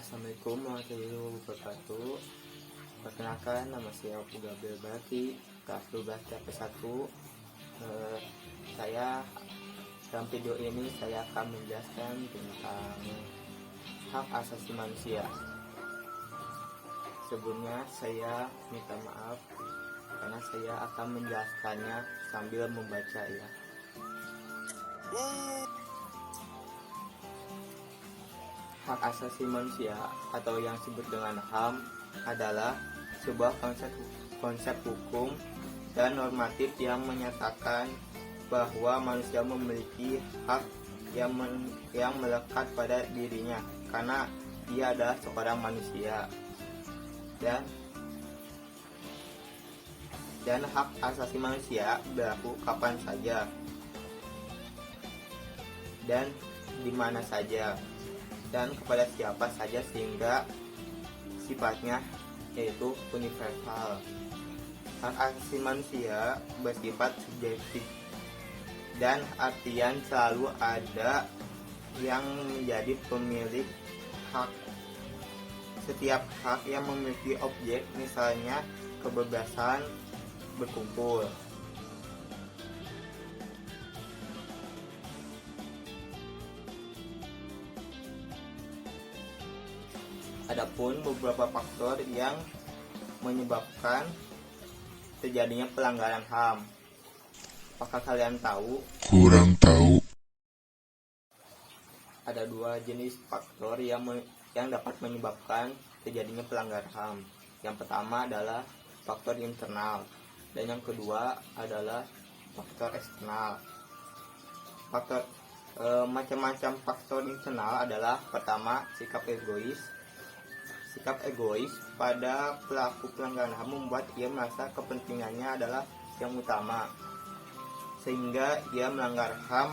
Assalamualaikum warahmatullahi wabarakatuh. Perkenalkan, nama saya Gabriel Bati, kelas 12 TP1. Saya dalam video ini saya akan menjelaskan tentang hak asasi manusia. Sebelumnya saya minta maaf karena saya akan menjelaskannya sambil membaca ya. Hak asasi manusia atau yang disebut dengan HAM adalah sebuah konsep hukum dan normatif yang menyatakan bahwa manusia memiliki hak yang melekat pada dirinya karena dia adalah seorang manusia, dan hak asasi manusia berlaku kapan saja dan di mana saja dan kepada siapa saja, sehingga sifatnya yaitu universal. Hak asasi manusia bersifat subjektif dan artian selalu ada yang menjadi pemilik hak. Setiap hak yang memiliki objek, misalnya kebebasan berkumpul, adapun beberapa faktor yang menyebabkan terjadinya pelanggaran HAM. Apakah kalian tahu? Kurang tahu. Ada dua jenis faktor yang dapat menyebabkan terjadinya pelanggaran HAM. Yang pertama adalah faktor internal dan yang kedua adalah faktor eksternal. Macam-macam faktor internal adalah pertama, sikap egois. Sikap egois pada pelaku pelanggaran HAM membuat ia merasa kepentingannya adalah yang utama, sehingga ia melanggar HAM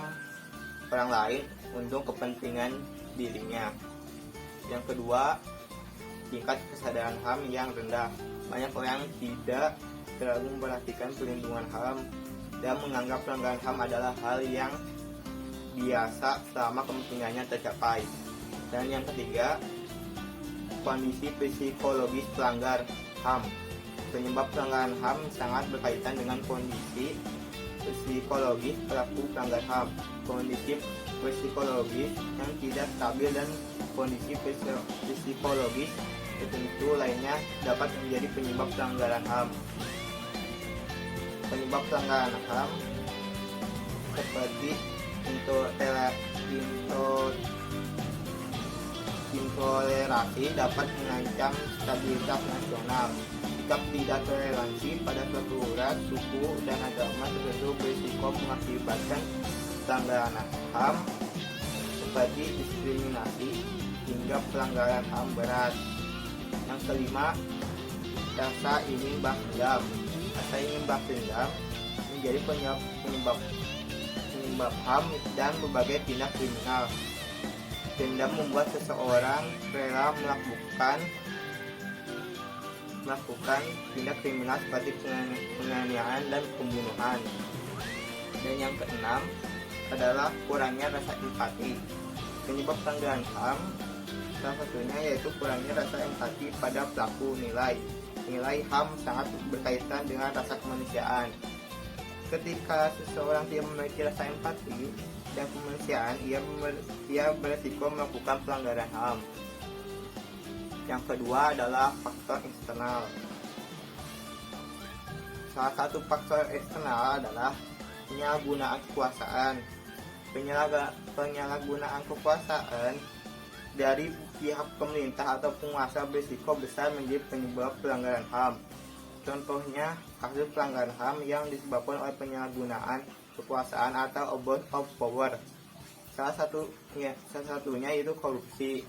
orang lain untuk kepentingan dirinya. Yang kedua, tingkat kesadaran HAM yang rendah. Banyak orang tidak terlalu memperhatikan perlindungan HAM dan menganggap pelanggaran HAM adalah hal yang biasa selama kepentingannya tercapai. Dan yang ketiga, kondisi psikologis pelanggar HAM. Penyebab pelanggaran HAM sangat berkaitan dengan kondisi psikologis pelaku pelanggar HAM. Kondisi psikologis yang tidak stabil dan kondisi psikologis tertentu lainnya dapat menjadi penyebab pelanggaran HAM. Penyebab pelanggaran HAM seperti intoleransi dapat mengancam stabilitas nasional. Sikap tidak toleransi pada suatu ras, suku, dan agama tertentu berisiko mengakibatkan pelanggaran HAM seperti diskriminasi hingga pelanggaran HAM berat. Yang kelima, rasa ingin balas dendam. Rasa ingin balas dendam menjadi penyebab HAM dan berbagai tindak kriminal. Dendam membuat seseorang rela melakukan tindak kriminal seperti penganiayaan dan pembunuhan. Dan yang keenam adalah kurangnya rasa empati. Penyebab pelanggaran HAM salah satunya yaitu kurangnya rasa empati pada pelaku. Nilai HAM sangat berkaitan dengan rasa kemanusiaan. Ketika seseorang tidak memiliki rasa empati dan kemanusiaan, ia beresiko melakukan pelanggaran HAM. Yang kedua adalah faktor eksternal. Salah satu faktor eksternal adalah penyalahgunaan kekuasaan. Penyalahgunaan kekuasaan dari pihak pemerintah atau penguasa berisiko besar menjadi penyebab pelanggaran HAM. Contohnya kasus pelanggaran HAM yang disebabkan oleh penyalahgunaan kekuasaan atau abuse of power. Salah satunya yaitu korupsi,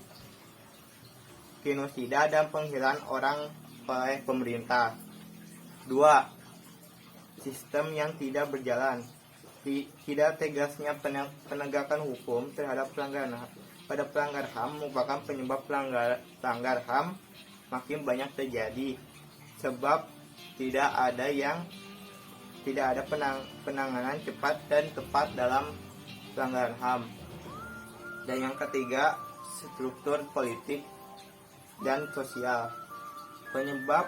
genosida, dan penghilangan orang oleh pemerintah. 2. Sistem yang tidak berjalan. Tidak tegasnya penegakan hukum terhadap pelanggar HAM merupakan penyebab pelanggar HAM makin banyak terjadi, sebab tidak ada penanganan cepat dan tepat dalam pelanggaran HAM. Dan yang ketiga, struktur politik dan sosial. Penyebab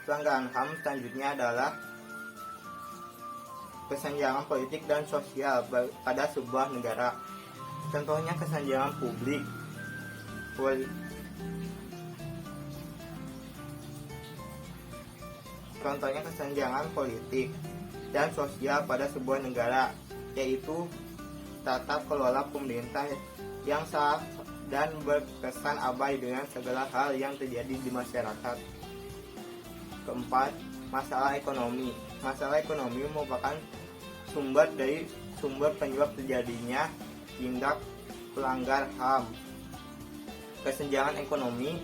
pelanggaran HAM selanjutnya adalah kesenjangan politik dan sosial pada sebuah negara. Contohnya kesenjangan publik, contohnya kesenjangan politik dan sosial pada sebuah negara, yaitu tata kelola pemerintah yang salah dan berkesan abai dengan segala hal yang terjadi di masyarakat. Keempat, masalah ekonomi. Masalah ekonomi merupakan sumber penyebab terjadinya tindak pelanggar HAM. Kesenjangan ekonomi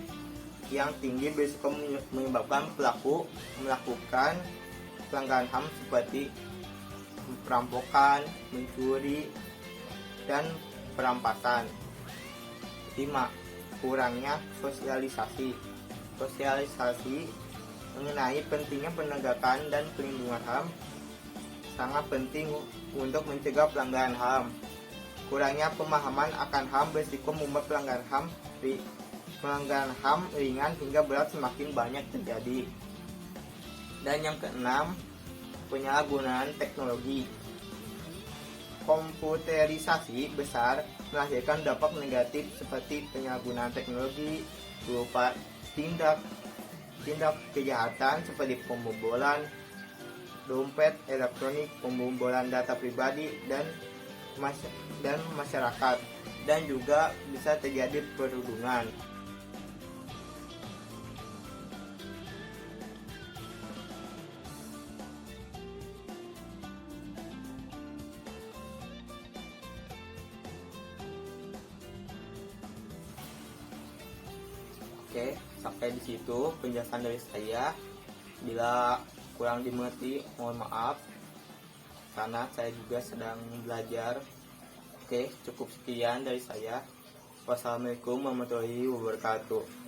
yang tinggi berisiko menyebabkan pelaku melakukan pelanggaran HAM seperti perampokan, mencuri, dan perampasan. 5. Kurangnya sosialisasi. Sosialisasi mengenai pentingnya penegakan dan perlindungan HAM sangat penting untuk mencegah pelanggaran HAM. Kurangnya pemahaman akan HAM berisiko membuat pelanggaran HAM ringan hingga berat semakin banyak terjadi. Dan yang keenam, penyalahgunaan teknologi. Komputerisasi besar melahirkan dampak negatif seperti penyalahgunaan teknologi berupa tindak kejahatan seperti pembobolan dompet elektronik, pembobolan data pribadi dan masyarakat, dan juga bisa terjadi perundungan. Oke, sampai di situ penjelasan dari saya. Bila kurang dimengerti, mohon maaf, karena saya juga sedang belajar. Oke, cukup sekian dari saya. Wassalamualaikum warahmatullahi wabarakatuh.